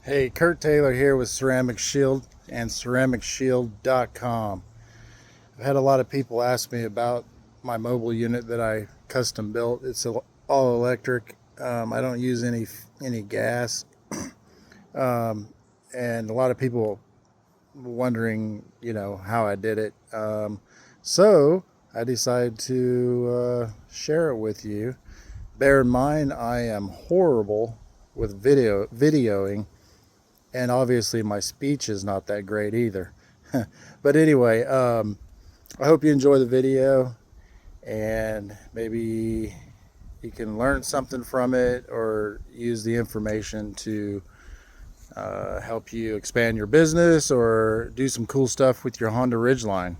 Hey, Kurt Taylor here with Ceramic Shield and CeramicShield.com. I've had a lot of people ask me about my mobile unit that I custom built. It's all electric. I don't use any gas, and a lot of people wondering, how I did it. So I decided to share it with you. Bear in mind, I am horrible with videoing. And obviously my speech is not that great either. But anyway, I hope you enjoy the video and maybe you can learn something from it or use the information to help you expand your business or do some cool stuff with your Honda Ridgeline.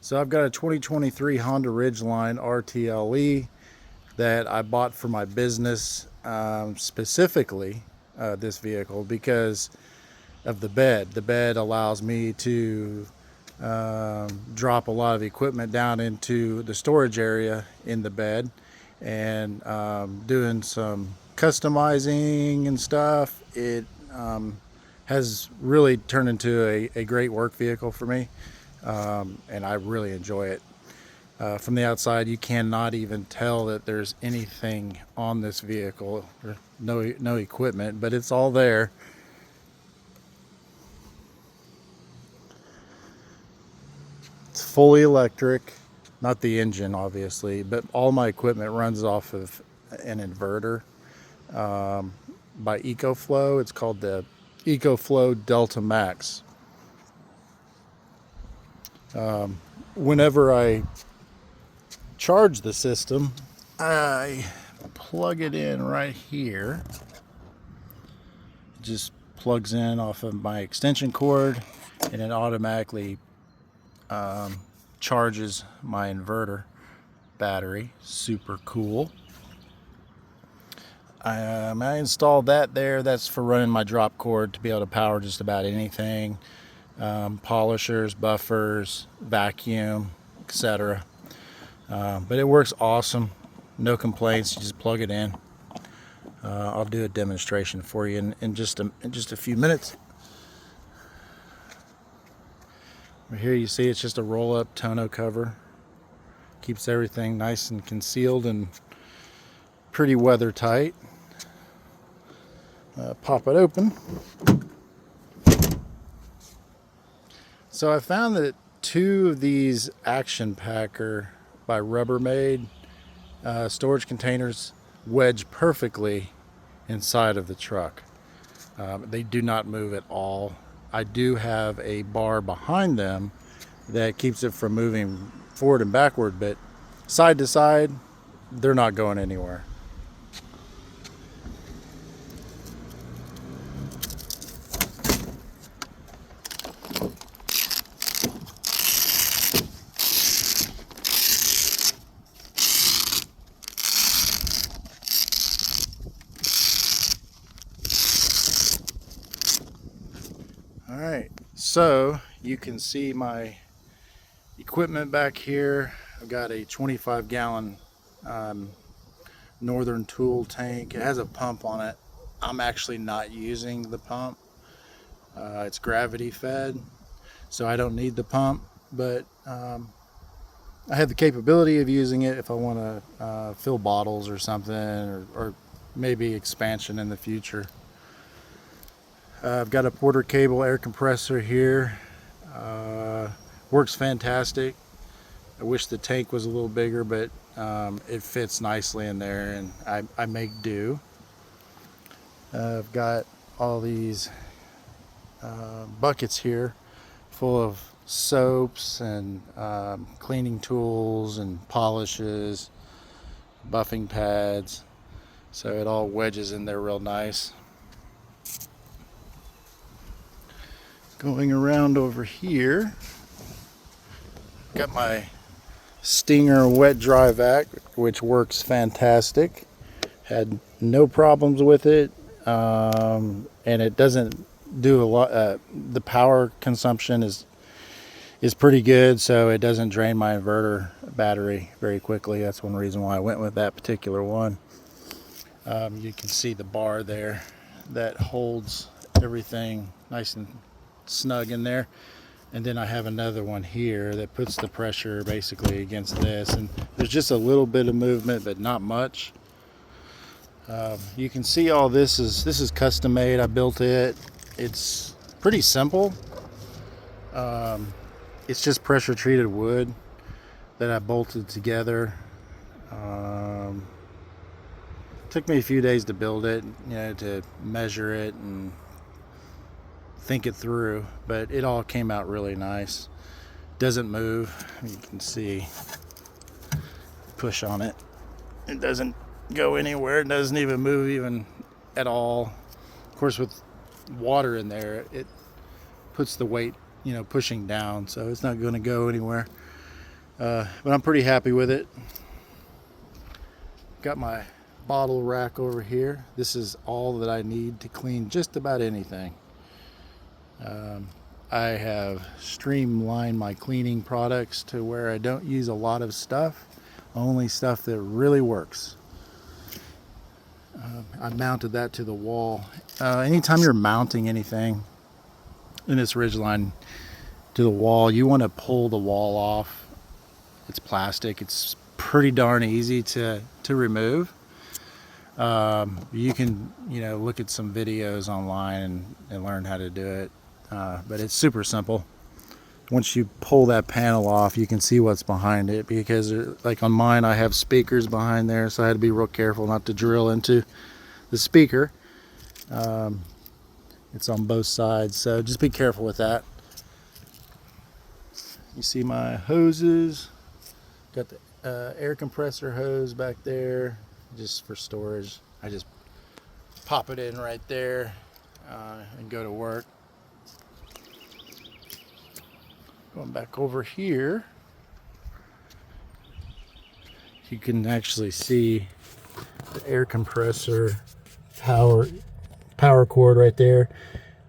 So I've got a 2023 Honda Ridgeline RTLE that I bought for my business, specifically this vehicle because of the bed. The bed allows me to drop a lot of equipment down into the storage area in the bed, and doing some customizing and stuff. It has really turned into a great work vehicle for me, and I really enjoy it. From the outside, you cannot even tell that there's anything on this vehicle. There's no equipment, but it's all there. It's fully electric, not the engine obviously, but all my equipment runs off of an inverter by EcoFlow. It's called the EcoFlow Delta Max. Whenever I charge the system, I plug it in right here. It just plugs in off of my extension cord, and it automatically charges my inverter battery. Super cool. I installed that there. That's for running my drop cord to be able to power just about anything. Polishers, buffers, vacuum, etc. But it works awesome. No complaints. You just plug it in. I'll do a demonstration for you in just a few minutes. Right here you see it's just a roll-up tonneau cover. Keeps everything nice and concealed and pretty weather tight. Pop it open. So I found that 2 of these Action Packer by Rubbermaid storage containers wedge perfectly inside of the truck. They do not move at all. I do have a bar behind them that keeps it from moving forward and backward, but side to side, they're not going anywhere. All right, so you can see my equipment back here. I've got a 25-gallon Northern Tool tank. It has a pump on it. I'm actually not using the pump. It's gravity fed, so I don't need the pump, but I have the capability of using it if I want to fill bottles or something, or maybe expansion in the future. I've got a Porter cable air compressor here. Works fantastic. I wish the tank was a little bigger, but it fits nicely in there, and I make do. I've got all these buckets here full of soaps and cleaning tools and polishes, buffing pads, so it all wedges in there real nice. Going around over here, got my Stinger wet dry vac, which works fantastic. Had no problems with it, and it doesn't do a lot. The power consumption is pretty good, so it doesn't drain my inverter battery very quickly. That's one reason why I went with that particular one. You can see the bar there that holds everything nice and snug in there. And then I have another one here that puts the pressure basically against this, and there's just a little bit of movement, but not much. You can see all this is custom made. I built it. It's pretty simple. It's just pressure treated wood that I bolted together. Took me a few days to build it, to measure it and think it through, but it all came out really nice. Doesn't move. You can see, push on it, it doesn't go anywhere. It doesn't even move even at all. Of course, with water in there, it puts the weight pushing down, so it's not going to go anywhere. But I'm pretty happy with it. Got my bottle rack over here. This is all that I need to clean just about anything. I have streamlined my cleaning products to where I don't use a lot of stuff, only stuff that really works. I mounted that to the wall. Anytime you're mounting anything in this Ridgeline to the wall, you want to pull the wall off. It's plastic. It's pretty darn easy to remove. You can look at some videos online and learn how to do it, but it's super simple. Once you pull that panel off, you can see what's behind it, because like on mine I have speakers behind there, so I had to be real careful not to drill into the speaker. It's on both sides, so just be careful with that. You see my hoses. Got the air compressor hose back there, just for storage. I just pop it in right there and go to work. Going back over here, you can actually see the air compressor power cord right there.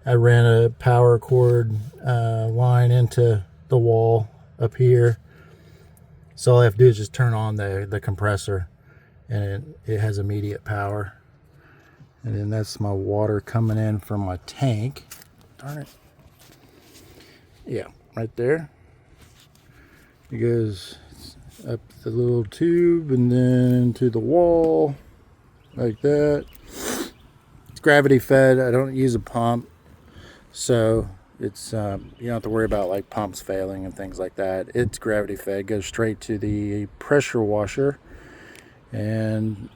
I ran a power cord line into the wall up here. So all I have to do is just turn on the compressor, and it has immediate power. And then that's my water coming in from my tank. Darn it. Yeah, right there. It goes up the little tube and then to the wall like that. It's gravity fed. I don't use a pump, so it's you don't have to worry about like pumps failing and things like that. It's gravity fed. It goes straight to the pressure washer, and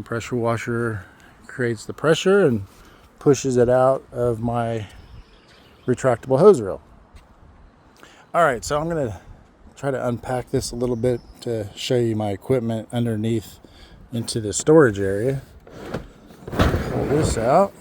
pressure washer creates the pressure and pushes it out of my retractable hose reel. All right, so I'm gonna try to unpack this a little bit to show you my equipment underneath into the storage area. Pull this out.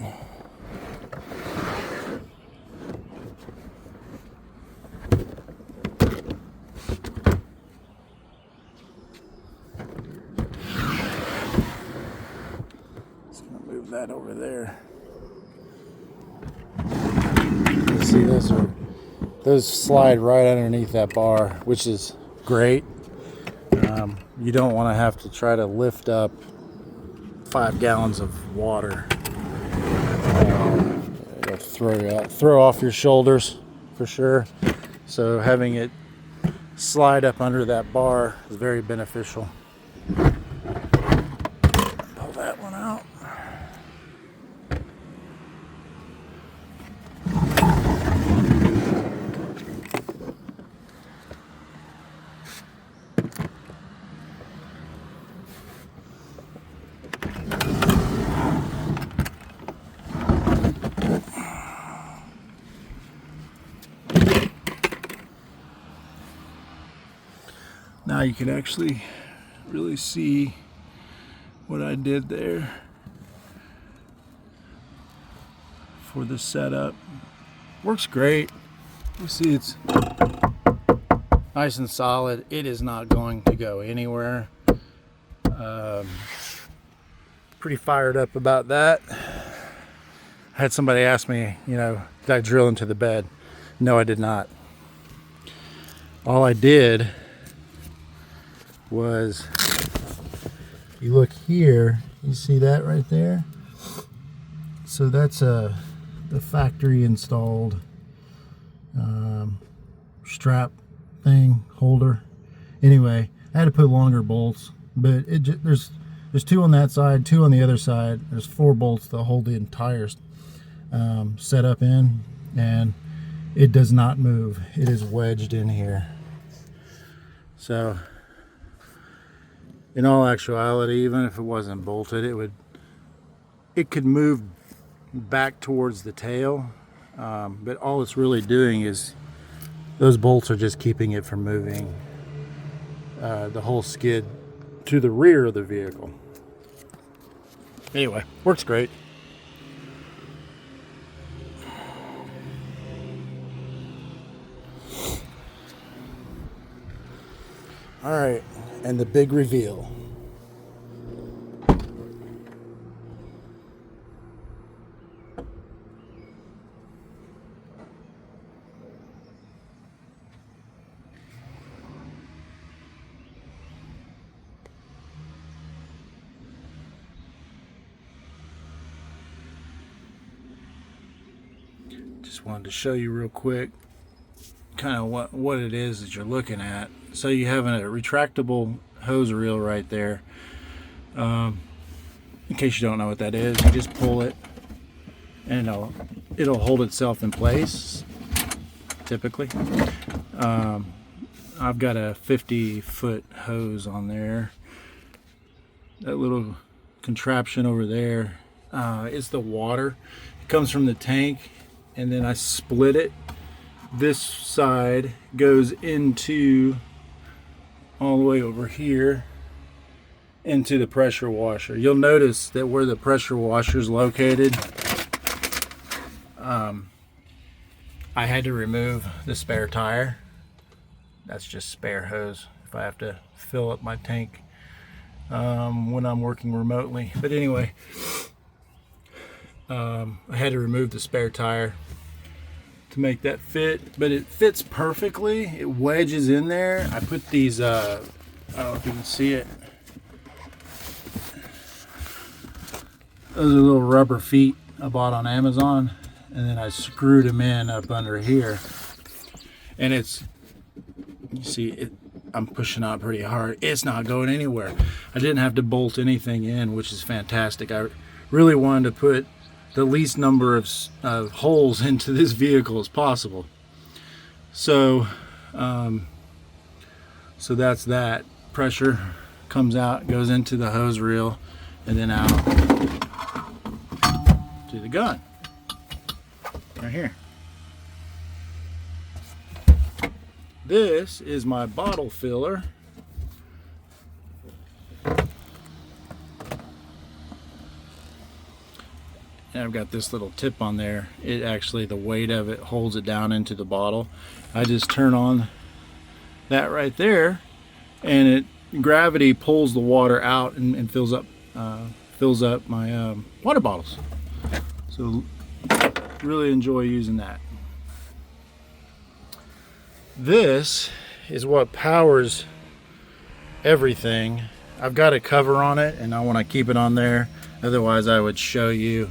That over there. You see those slide right underneath that bar, which is great. You don't want to have to try to lift up 5 gallons of water. It'll throw off your shoulders for sure. So having it slide up under that bar is very beneficial. Pull that one out. Now you can actually really see what I did there for the setup. Works great. You see it's nice and solid. It is not going to go anywhere. Pretty fired up about that. I had somebody ask me, did I drill into the bed? No, I did not. All I did was, you look here, You see that right there? So that's the factory installed strap thing, holder. Anyway, I had to put longer bolts, but there's 2 on that side, 2 on the other side. There's 4 bolts to hold the entire setup in, and it does not move. It is wedged in here. So in all actuality, even if it wasn't bolted, it could move back towards the tail, but all it's really doing is those bolts are just keeping it from moving the whole skid to the rear of the vehicle. Anyway, works great. All right, and the big reveal. Just wanted to show you real quick kind of what it is that you're looking at. So you have a retractable hose reel right there. In case you don't know what that is, you just pull it and it'll hold itself in place typically. I've got a 50-foot hose on there. That little contraption over there is the water. It comes from the tank, and then I split it. This side goes into all the way over here into the pressure washer. You'll notice that where the pressure washer is located, I had to remove the spare tire. That's just spare hose if I have to fill up my tank when I'm working remotely. But anyway, I had to remove the spare tire to make that fit, but it fits perfectly. It wedges in there. I put these I don't know if you can see it, those are little rubber feet I bought on Amazon, and then I screwed them in up under here, and it's, you see it, I'm pushing out pretty hard. It's not going anywhere. I didn't have to bolt anything in, which is fantastic. I really wanted to put the least number of holes into this vehicle as possible. So so that's that. Pressure comes out, goes into the hose reel, and then out to the gun right here. This is my bottle filler. And I've got this little tip on there. It actually, the weight of it holds it down into the bottle. I just turn on that right there, and gravity pulls the water out and fills up my water bottles. So really enjoy using that. This is what powers everything. I've got a cover on it, and I want to keep it on there. Otherwise, I would show you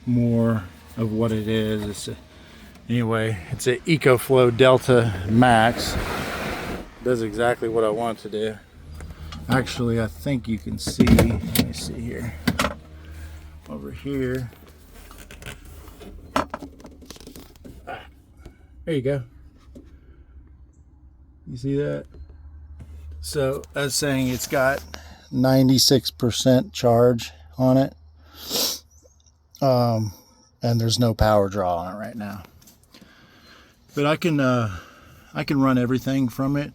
more of what it is. Anyway, it's an EcoFlow Delta Max. Does exactly what I want to do. Actually, I think you can see, let me see here, over here. There you go. You see that? So that's saying it's got 96% charge on it. And there's no power draw on it right now. But I can run everything from it.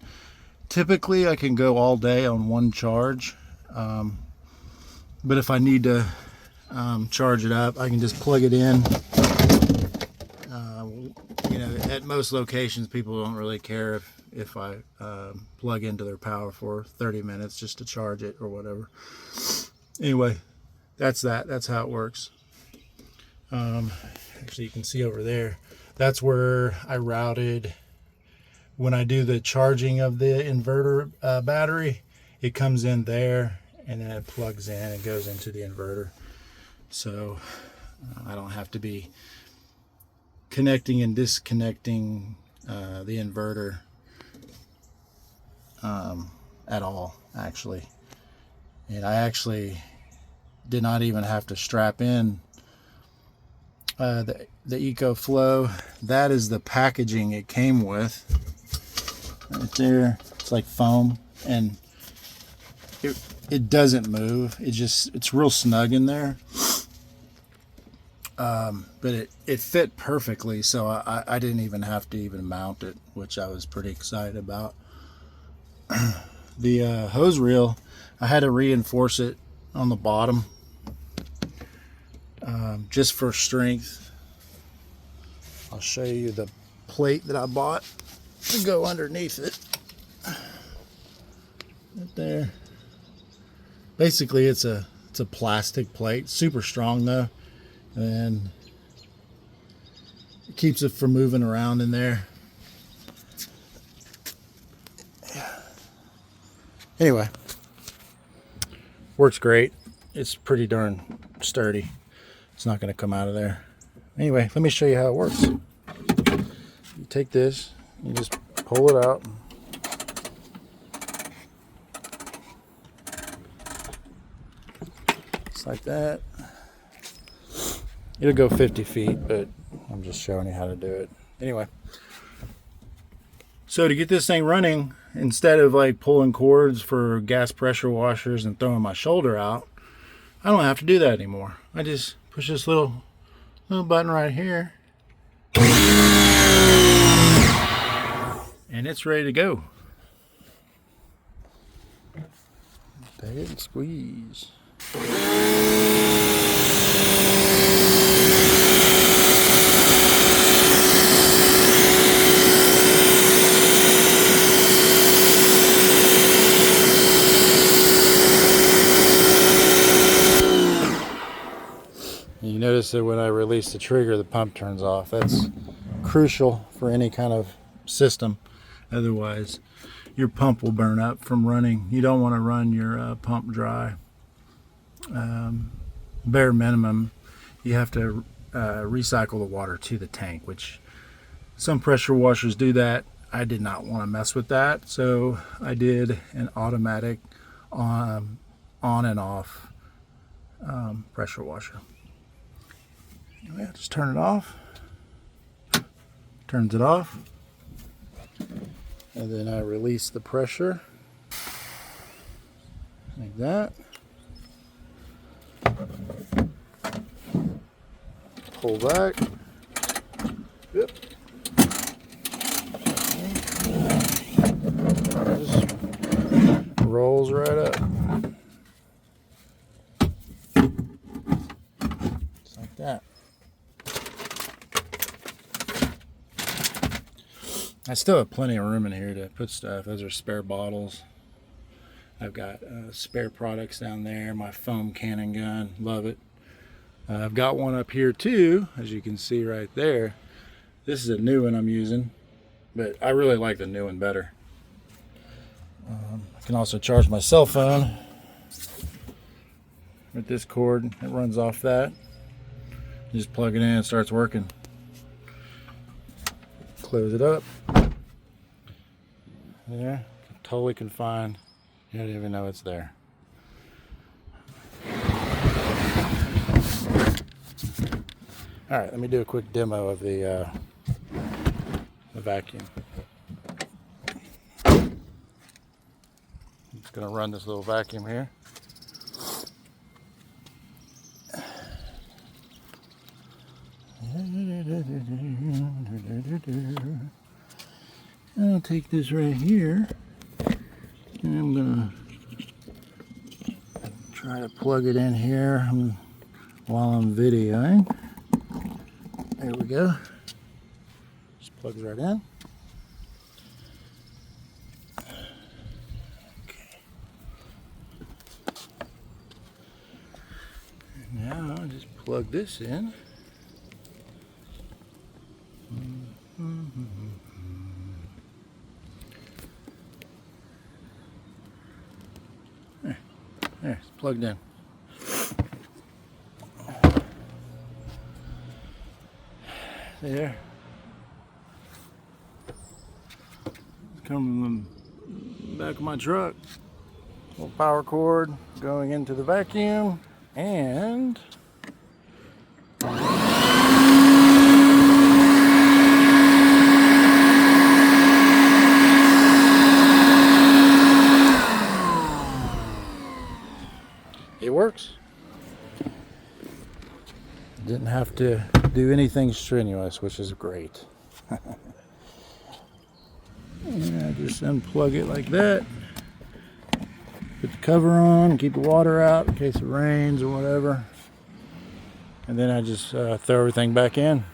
Typically I can go all day on one charge. But if I need to charge it up, I can just plug it in. You know, at most locations people don't really care if I plug into their power for 30 minutes just to charge it or whatever. Anyway, that's how it works. Actually, you can see over there, that's where I routed when I do the charging of the inverter battery. It comes in there, and then it plugs in and goes into the inverter. So I don't have to be connecting and disconnecting the inverter at all, actually. And I actually did not even have to strap in the EcoFlow. That is the packaging it came with right there. It's like foam, and it doesn't move. It's real snug in there. But it fit perfectly, so I didn't even have to mount it, which I was pretty excited about. The hose reel, I had to reinforce it on the bottom, just for strength. I'll show you the plate that I bought to go underneath it. Right there. Basically, it's a plastic plate, super strong though, and it keeps it from moving around in there. Anyway, works great. It's pretty darn sturdy. It's not going to come out of there. Anyway, let me show you how it works. You take this, you just pull it out. Just like that. It'll go 50 feet, but I'm just showing you how to do it. Anyway, so to get this thing running, instead of like pulling cords for gas pressure washers and throwing my shoulder out, I don't have to do that anymore. I just push this little button right here, and it's ready to go. Take it and squeeze. You notice that when I release the trigger, the pump turns off. That's crucial for any kind of system. Otherwise, your pump will burn up from running. You don't want to run your pump dry. Bare minimum, you have to recycle the water to the tank, which some pressure washers do that. I did not want to mess with that, so I did an automatic on and off pressure washer. Anyway, just turn it off, turns it off, and then I release the pressure like that. Pull back. Yep. Just rolls right up. Just like that. I still have plenty of room in here to put stuff. Those are spare bottles. I've got spare products down there. My foam cannon gun, love it. I've got one up here too, as you can see right there. This is a new one I'm using, but I really like the new one better. I can also charge my cell phone with this cord. It runs off that. You just plug it in and it starts working. Close it up. There, totally confined. You don't even know it's there. All right, let me do a quick demo of the vacuum. I'm just gonna run this little vacuum here. I'll take this right here, and I'm gonna try to plug it in here while I'm videoing. There we go. Just plugs right in. Okay. And now I'll just plug this in. There. plugged in. There. It's coming from the back of my truck. Little power cord going into the vacuum, and it works. Didn't have to do anything strenuous, which is great. And I just unplug it like that. Put the cover on, keep the water out in case it rains or whatever. And then I just throw everything back in.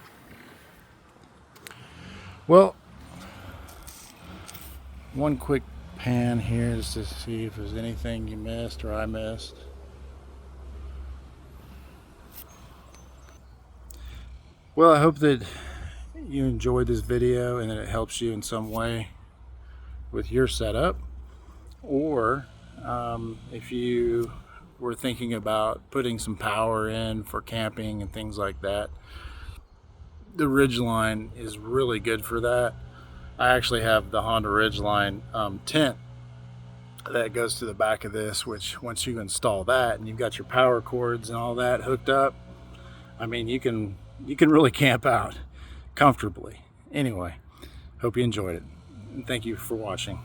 Well, one quick pan here just to see if there's anything you missed or I missed. Well, I hope that you enjoyed this video and that it helps you in some way with your setup, or if you were thinking about putting some power in for camping and things like that, the RIDGELINE is really good for that. I actually have the Honda RIDGELINE tent that goes to the back of this, which once you install that and you've got your power cords and all that hooked up, I mean, you can really camp out comfortably. Anyway, hope you enjoyed it. And thank you for watching.